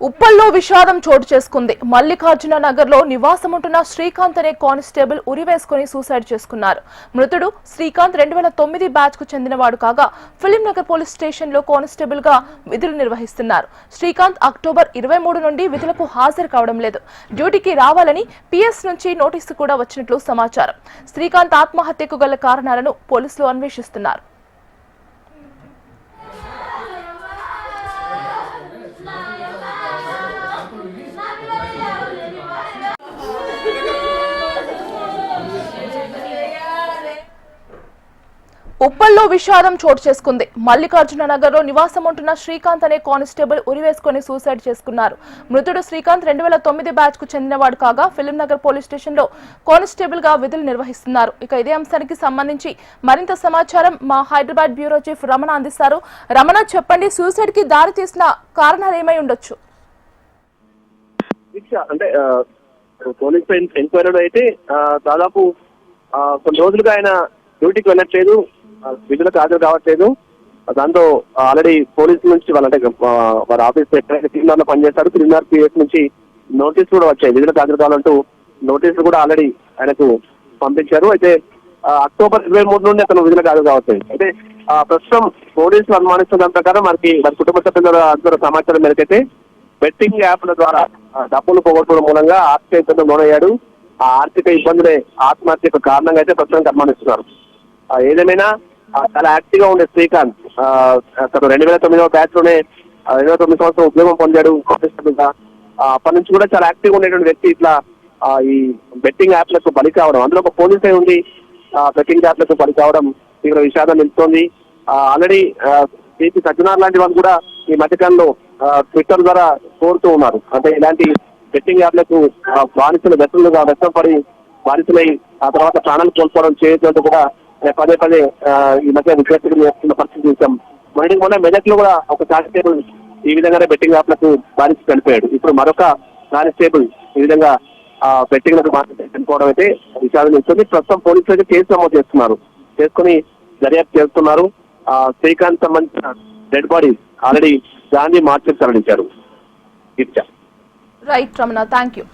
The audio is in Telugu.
ఉప్పల్లో విషాదం చోటు చేసుకుంది. మల్లికార్జున నగర్ లో నివాసముంటున్న శ్రీకాంత్ అనే కానిస్టేబుల్ ఉరివేసుకుని సూసైడ్ చేసుకున్నారు. మృతుడు శ్రీకాంత్ 2009 బ్యాచ్ కు చెందినవాడు కాగా ఫిలిం నగర్ పోలీస్ స్టేషన్ లో కానిస్టేబుల్ గా విధులు నిర్వహిస్తున్నారు. శ్రీకాంత్ అక్టోబర్ 23 నుండి విధులకు హాజరు కావడం లేదు. డ్యూటీకి రావాలని పిఎస్ నుంచి నోటీసు కూడా వచ్చినట్లు సమాచారం. శ్రీకాంత్ ఆత్మహత్యకు గల కారణాలను పోలీసులు అన్వేషిస్తున్నారు. ఉప్పల్లో విషాదం చోటు చేసుకుంది. మల్లికార్జున నగర్ లో నివాసముంటున్న శ్రీకాంత్ అనే కానిస్టేబుల్ ఉరివేసుకుని సూసైడ్ చేసుకున్నారు. మృతుడు శ్రీకాంత్ 2009 బ్యాచ్ కు చెందినవాడు కాగా ఫిలిం నగర్ పోలీస్ స్టేషన్ లో కానిస్టేబుల్ గా విధులు నిర్వహిస్తున్నారు. ఇక ఇదే అంశానికి సంబంధించి మరింత సమాచారం మా హైదరాబాద్ బ్యూరో చీఫ్ రమణ అందిస్తారు. రమణ, చెప్పండి, సూసైడ్ కి దారి తీసిన కారణాలు ఏమై ఉండొచ్చు? అంటే పోలీస్ ఎంక్వైరీలో అయితే దాదాపు కొన్ని రోజులుగా ఆయన డ్యూటీకి వెళ్ళట్లేదు, విధులకు హాజరు కావట్లేదు. దాంతో ఆల్రెడీ పోలీసుల నుంచి వాళ్ళంటే వారి ఆఫీస్ ఎక్కడైతే క్లీనర్ లో పనిచేస్తారు, క్లీనర్ పిఎస్ నుంచి నోటీసులు కూడా వచ్చాయి. విధులకు హాజరు కావాలంటూ నోటీసులు కూడా ఆల్రెడీ ఆయనకు పంపించారు. అయితే అక్టోబర్ 23 నుండి అతను విధులకు హాజరు కావట్లేదు. అయితే ప్రస్తుతం పోలీసులు అనుమానిస్తున్న దాని ప్రకారం వారి కుటుంబ సభ్యుల సమాచారం మేరకైతే బెట్టింగ్ యాప్ల ద్వారా డబ్బులు పోగొట్టుకోవడం మూలంగా ఆర్థిక ఇబ్బందులు లోనయ్యాడు. ఆ ఆర్థిక ఇబ్బందులే ఆత్మహత్యకు కారణంగా అయితే ప్రస్తుతం అనుమానిస్తున్నారు. ఏదేమైనా చాలా యాక్టివ్ గా ఉండే శ్రీకాంత్ అతను 2009 బ్యాచ్ లోనే 2009 సంవత్సరం ఉద్యోగం పొందాడు కానిస్టేబుల్ గా. అప్పటి నుంచి కూడా చాలా యాక్టివ్ గా ఉండేటువంటి వ్యక్తి ఇట్లా ఈ బెట్టింగ్ యాప్లకు బలి కావడం, అందులో ఒక పోలీస్ అయి ఉంది బెట్టింగ్ యాప్లకు బలి కావడం తీవ్ర విషాదం నిలుస్తోంది. ఆల్రెడీ సిపి సజ్జనార్ లాంటి వాళ్ళు కూడా ఈ మధ్యకాలంలో ట్విట్టర్ ద్వారా కోరుతూ ఉన్నారు. అంటే ఇలాంటి బెట్టింగ్ యాప్లకు బానిసలు వ్యక్తం బానిసలై ఆ తర్వాత ప్రాణాలు కోల్పోవడం చేయొద్దు కూడా పదే పదే ఈ మధ్య విద్యార్థులు చేస్తున్న పరిస్థితి చూసాం. మొన్న మెదక్లో కూడా ఒక కానిస్టేబుల్ ఈ విధంగానే బెట్టింగ్ యాప్లకు బానిస చనిపోయాడు. ఇప్పుడు మరొక కానిస్టేబుల్ ఈ విధంగా బెట్టింగ్లకు బానిస చనిపోవడం అయితే విషాదం ఇస్తుంది. ప్రస్తుతం పోలీసులు అయితే కేసు నమోదు చేసుకుని దర్యాప్తు చేస్తున్నారు. శ్రీకాంత్ సంబంధించిన డెడ్ బాడీ ఆల్రెడీ గాంధీ మార్చికి తరలించారు. Right Ramana, thank you.